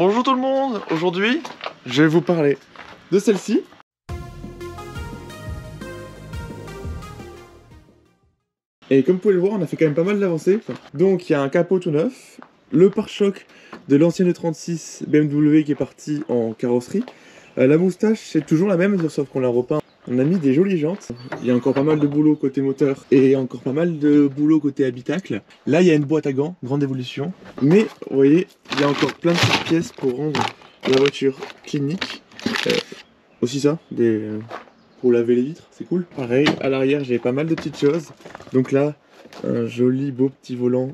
Bonjour tout le monde. Aujourd'hui, je vais vous parler de celle-ci. Et comme vous pouvez le voir, on a fait quand même pas mal d'avancées. Donc il y a un capot tout neuf, le pare-choc de l'ancienne E36 BMW qui est parti en carrosserie. La moustache c'est toujours la même sauf qu'on l'a repeint. On a mis des jolies jantes. Il y a encore pas mal de boulot côté moteur et encore pas mal de boulot côté habitacle. Là il y a une boîte à gants, grande évolution. Mais vous voyez, il y a encore plein de petites pièces pour rendre la voiture clinique. Aussi ça, pour laver les vitres, c'est cool. Pareil, à l'arrière j'ai pas mal de petites choses. Donc là, un joli beau petit volant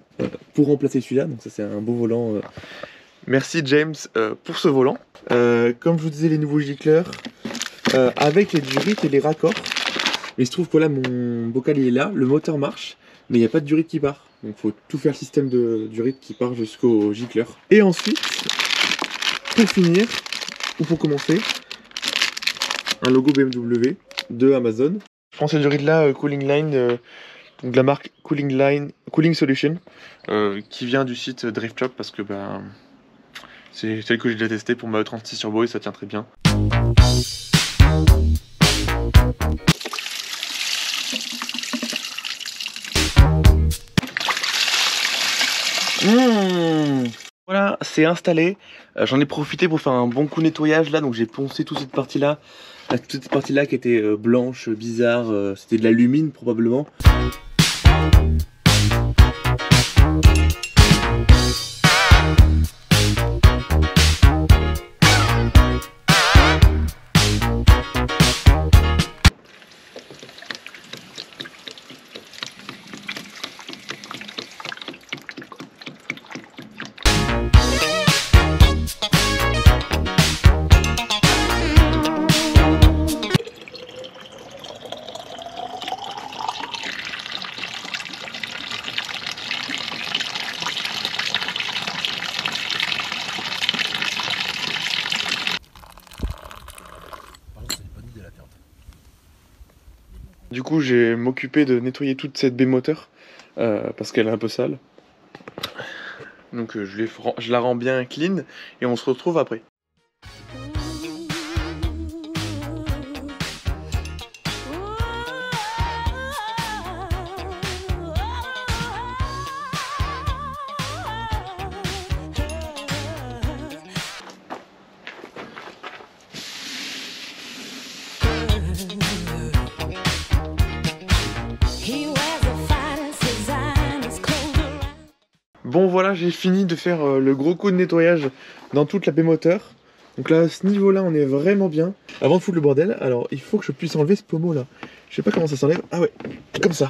pour remplacer celui-là. Donc ça c'est un beau volant. Merci James pour ce volant. Comme je vous disais, les nouveaux gicleurs avec les durites et les raccords. Mais il se trouve que là mon bocal il est là, le moteur marche, mais il n'y a pas de durite qui part. Donc il faut tout faire le système de durite qui part jusqu'au gicleur. Et ensuite, pour finir, ou pour commencer, un logo BMW de Amazon. Je prends cette durite là, Cooling Line, donc de la marque Cooling Solution, qui vient du site Drift Shop parce que c'est celle que j'ai déjà testée pour ma E36 Turbo et ça tient très bien. Voilà, c'est installé. J'en ai profité pour faire un bon coup de nettoyage là, donc j'ai poncé toute cette partie là. Toute cette partie là qui était blanche, bizarre, c'était de l'alumine probablement. Du coup, je vais m'occuper de nettoyer toute cette baie moteur parce qu'elle est un peu sale. Donc je la rends bien clean et on se retrouve après. Bon voilà, j'ai fini de faire le gros coup de nettoyage dans toute la baie moteur. Donc là, à ce niveau-là, on est vraiment bien. Avant de foutre le bordel, alors il faut que je puisse enlever ce pommeau là. Je sais pas comment ça s'enlève. Ah ouais, comme ça.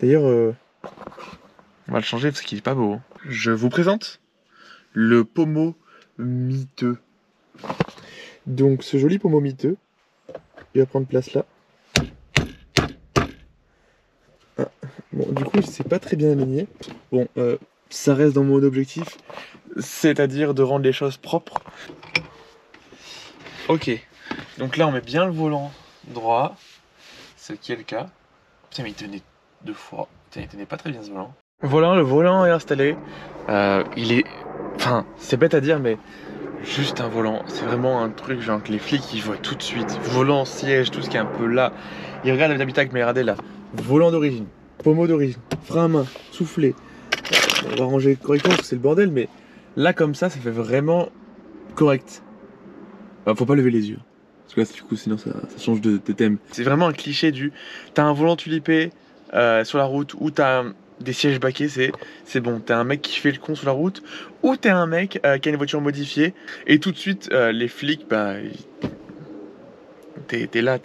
D'ailleurs, on va le changer parce qu'il est pas beau. Je vous présente le pommeau miteux. Donc ce joli pommeau miteux, il va prendre place là. Ah, bon, du coup, c'est pas très bien aligné. Bon, ça reste dans mon objectif, c'est-à-dire de rendre les choses propres. Ok, donc là, on met bien le volant droit, ce qui est le cas. Putain, mais il tenait deux fois. Putain, il tenait pas très bien ce volant. Voilà, le volant est installé. Il est... Enfin, c'est bête à dire, mais juste un volant. C'est vraiment un truc genre que les flics, ils voient tout de suite. Volant, siège, tout ce qui est un peu là. Ils regardent avec l'habitacle, mais regardez là. Volant d'origine, pommeau d'origine, frein à main, soufflé. On va ranger correctement parce que c'est le bordel, mais là comme ça fait vraiment correct. Faut pas lever les yeux, parce que là du coup sinon ça change de thème. C'est vraiment un cliché du t'as un volant tulipé sur la route ou t'as des sièges baquets, c'est bon. T'es un mec qui fait le con sur la route ou t'es un mec qui a une voiture modifiée et tout de suite les flics t'es là.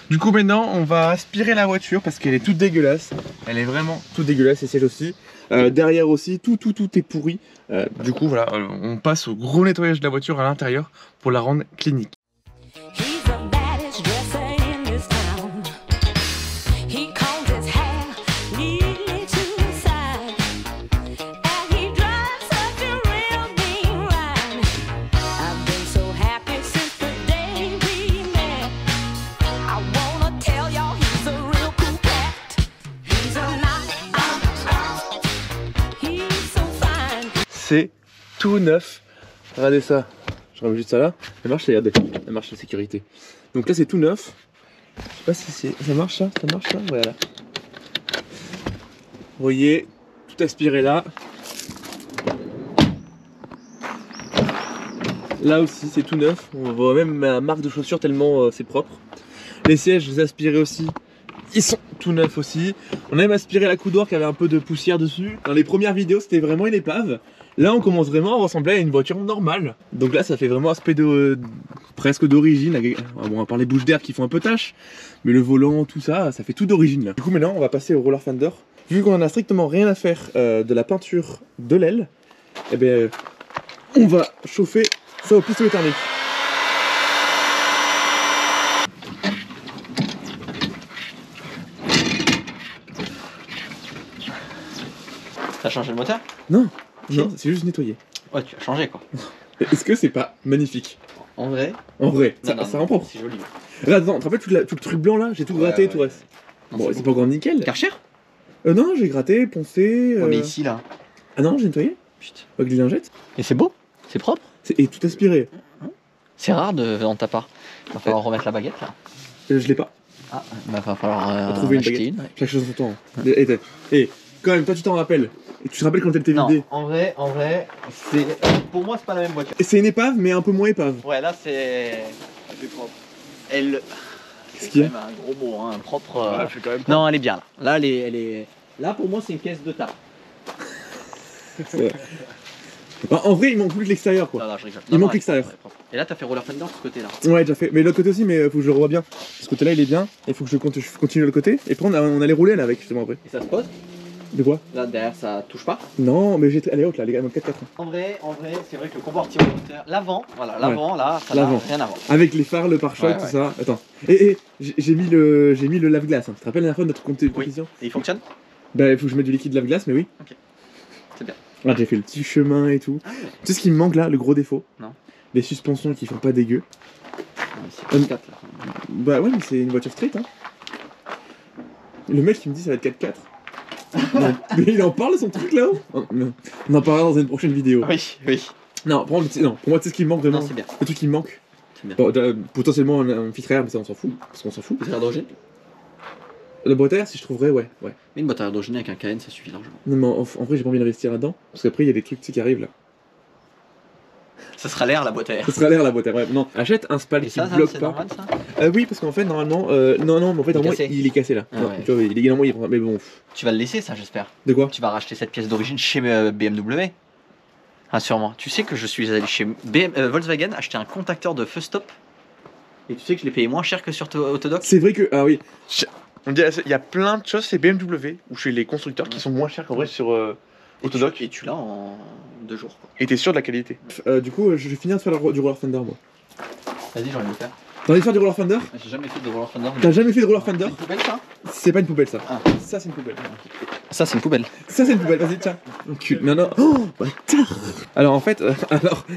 Du coup maintenant on va aspirer la voiture parce qu'elle est toute dégueulasse. Elle est vraiment toute dégueulasse, les sièges aussi. Derrière aussi, tout est pourri. Du coup voilà, on passe au gros nettoyage de la voiture à l'intérieur pour la rendre clinique. c'est tout neuf. Regardez ça. Je remets juste ça là. Elle marche, regardez. Elle marche la sécurité. Donc là c'est tout neuf. Je sais pas si c'est. Ça marche ça? Ça marche ça? Voilà. Vous voyez, tout aspiré là. Là aussi c'est tout neuf. On voit même ma marque de chaussures tellement c'est propre. Les sièges aspirés aussi. Ils sont tout neufs aussi. On a même aspiré la coudoir qui avait un peu de poussière dessus. Dans les premières vidéos c'était vraiment une épave. Là on commence vraiment à ressembler à une voiture normale. Donc là ça fait vraiment aspect de presque d'origine. Bon, à part les bouches d'air qui font un peu tâche, mais le volant, tout ça, ça fait tout d'origine là. Du coup maintenant on va passer au roller fender. Vu qu'on en a strictement rien à faire de la peinture de l'aile, eh bien on va chauffer ça au pistolet thermique. T'as changé le moteur? Non, non, c'est juste nettoyé. Ouais, tu as changé quoi. Est-ce que c'est pas magnifique? En vrai? En vrai, non, ça rend propre. C'est joli. Là, attends, tu te rappelles tout le truc blanc là? J'ai tout gratté, tout reste. Bon, c'est pas encore nickel. Karcher? Non, j'ai gratté, poncé. Ouais, mais ici là. Ah non, j'ai nettoyé. Putain. Avec des lingettes. Et c'est beau? C'est propre? Et tout aspiré. C'est rare dans ta part. Il va falloir remettre la baguette là. Je l'ai pas. Ah, il va falloir trouver une acheter baguette. une. Ouais. Chaque chose en son temps. Et quand même, toi tu t'en rappelles. Et tu te rappelles quand elle était Non, vidée. en vrai, c'est pour moi c'est pas la même voiture. Et c'est une épave, mais un peu moins épave. Ouais, là c'est plus propre. Elle. Qu'est-ce qu'il y a? C'est quand même un gros mot, hein, propre. Ouais, c'est quand même. Non, elle est bien là. Là, elle est. Là, pour moi, c'est une caisse de table. Bah, en vrai, il manque plus que l'extérieur quoi. Non, je rigole. Il manque l'extérieur. Et là, t'as fait roller fender de ce côté là. Ouais, déjà fait. Mais l'autre côté aussi, mais faut que je le revoie bien. Ce côté-là, il est bien. Il faut que je continue l'autre côté. Et puis on allait rouler là avec justement après. Et ça se pose. De quoi? Là, derrière, ça touche pas. Non, mais elle est haute là, les gars, donc 4-4. En vrai, c'est vrai que le compartiment moteur, l'avant, voilà, l'avant là, ça n'a L'avant. rien à voir. Avec les phares, le pare-choc, Ouais, tout ouais. ça. Attends. Et j'ai mis le lave-glace. Hein. Tu te rappelles la dernière fois de notre compétition? Et il fonctionne? Bah, il faut que je mette du liquide lave-glace, mais oui. Ok. C'est bien. Ah, j'ai fait le petit chemin et tout. Ah ouais. Tu sais ce qui me manque là, le gros défaut? Non. Les suspensions qui font pas dégueu. C'est 4 là. Bah ouais, mais c'est une voiture street, hein. Le mec qui me dit ça va être 4x4. Non, mais il en parle son truc là-haut. On en parlera dans une prochaine vidéo. Oui. Non, pour moi, tu sais ce qui me manque vraiment. Non, c'est bien. Le truc qui me manque. C'est bien. Bon, potentiellement un filtre à air, mais ça on s'en fout. Parce qu'on s'en fout. C'est hydrogène? La boîte à air, si je trouverais, ouais. Mais une boîte à hydrogène avec un Cayenne, ça suffit largement. Non, mais en vrai, j'ai pas envie d'investir là-dedans. Parce qu'après, il y a des trucs tu sais, qui arrivent là. Ça sera l'air, la boîte à air. Ça sera l'air la boîte à air. Ouais. Non, achète un spal Et qui ça, bloque c'est pas. normal ça? Oui, parce qu'en fait, normalement. Non, mais en fait, normalement, cassé. il est cassé là. Ah Non, ouais. tu vois, normalement, il est. Mais bon. Tu vas le laisser ça, j'espère. De quoi? Tu vas racheter cette pièce d'origine chez BMW. Rassure-moi. Tu sais que je suis allé chez Volkswagen acheter un contacteur de feu stop. Et tu sais que je l'ai payé moins cher que sur Autodoc. C'est vrai que. Ah oui. On dit, il y a plein de choses chez BMW ou chez les constructeurs qui sont moins chers qu'en vrai sur Autodoc. Et tu l'as en 2 jours. Quoi. Et t'es sûr de la qualité. Du coup, je vais finir de faire du roller fender moi. Vas-y, j'ai envie de le faire. T'as envie de faire du roller fender? J'ai jamais fait de roller fender. T'as jamais fait de roller fender? C'est une poubelle ça? C'est pas une poubelle ça. Ah. Ça c'est une poubelle. Ça, c'est une poubelle. Ça c'est une poubelle, vas-y tiens. Encule. Non. Oh bâtard. Alors en fait,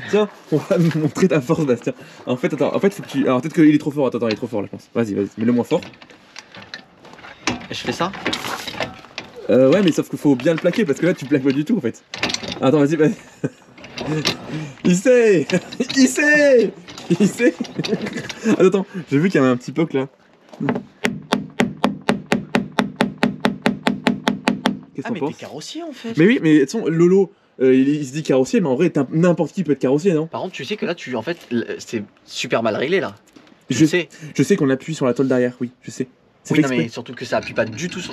tiens, on va me montrer ta force Bastien. En fait, attends, faut que tu. Alors peut-être qu'il est trop fort, attends, il est trop fort là je pense. Vas-y, mets-le moins fort. Et je fais ça? Ouais mais sauf qu'il faut bien le plaquer parce que là tu plaques pas du tout en fait. Attends, vas-y. Il sait. Attends, j'ai vu qu'il y avait un petit poc là. Qu'est-ce Ah, que mais t'en t'es penses? carrossier en fait. Mais oui, mais de toute façon, Lolo, il se dit carrossier, mais en vrai, n'importe qui peut être carrossier, non? Par contre, tu sais que là, en fait, c'est super mal réglé là. Je sais. Je sais qu'on appuie sur la tôle derrière, oui, je sais. C'est Oui, fait non, mais exprès. surtout que ça appuie pas du tout sur.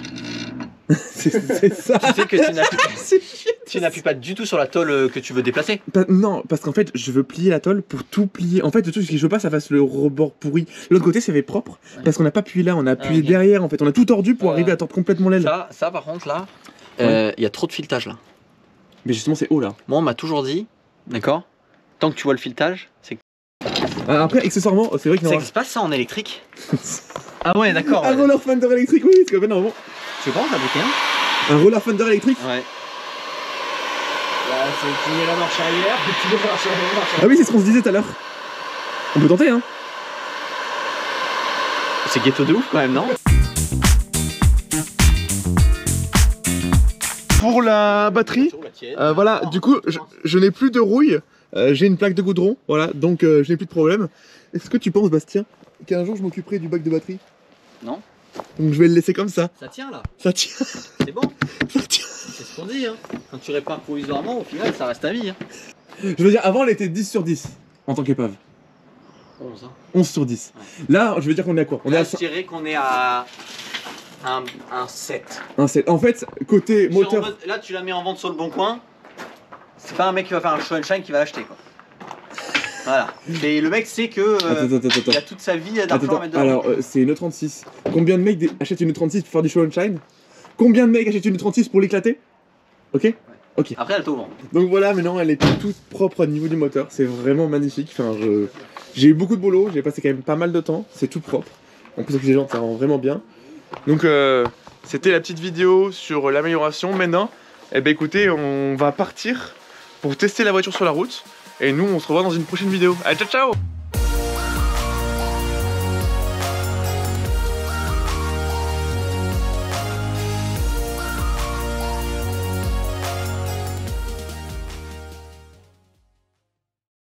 c'est ça. Tu sais que tu n'appuies C'est chiant. tu n'appuies pas du tout sur la tôle que tu veux déplacer. Non, parce qu'en fait, je veux plier la tôle pour tout plier. En fait, le truc, c'est que je veux pas que ça fasse le rebord pourri. L'autre côté, ça fait propre, parce qu'on n'a pas appuyé là, on a appuyé ok. derrière, en fait. On a tout tordu pour Ouais. arriver à tordre complètement l'aile. Ça, par contre, là, Ouais. il y a trop de filetage là. Mais justement, c'est haut là. Moi, on m'a toujours dit, d'accord, tant que tu vois le filetage, c'est que Après, accessoirement, c'est vrai que ça non. se passe ça en électrique. Ah ouais, d'accord. Un roller fender électrique, oui, parce que normalement. Tu penses fabriquer un? Un roller fender électrique. Ouais. Là, c'est plier la marche arrière, plier la marche arrière. Ah oui, c'est ce qu'on se disait tout à l'heure. On peut tenter, hein. C'est ghetto de ouf quand même, non? Pour la batterie, voilà, du coup, je n'ai plus de rouille. J'ai une plaque de goudron, voilà, donc je n'ai plus de problème. Est-ce que tu penses, Bastien, qu'un jour je m'occuperai du bac de batterie? Non. Donc je vais le laisser comme ça. Ça tient là. Ça tient. C'est bon. Ça tient. C'est ce qu'on dit. Hein. Quand tu répares provisoirement, au final, ça reste à vie. Hein. Je veux dire, avant, elle était 10 sur 10 en tant qu'épave. 11. Hein. 11 sur 10. Ouais. Là, je veux dire qu'on est à quoi? On là, est à... je dirais qu'on est à un 7. Un 7. En fait, côté moteur... Mode, là, tu la mets en vente sur le bon coin. C'est pas un mec qui va faire un show and shine qui va l'acheter quoi. Voilà. Et le mec sait que il a toute sa vie d'argent à mettre dedans. Alors, c'est une E36. Combien de mecs achètent une E36 pour faire du show and shine? Combien de mecs achètent une E36 pour l'éclater? Ok ouais. Ok. Après, elle t'ouvre. Donc voilà, maintenant elle est toute propre au niveau du moteur. C'est vraiment magnifique. Enfin, j'ai eu beaucoup de boulot. J'ai passé quand même pas mal de temps. C'est tout propre. En plus, avec les jantes, ça rend vraiment bien. Donc, c'était la petite vidéo sur l'amélioration. Maintenant, eh ben, écoutez, on va partir pour tester la voiture sur la route. Et nous, on se revoit dans une prochaine vidéo. Allez, ciao ciao!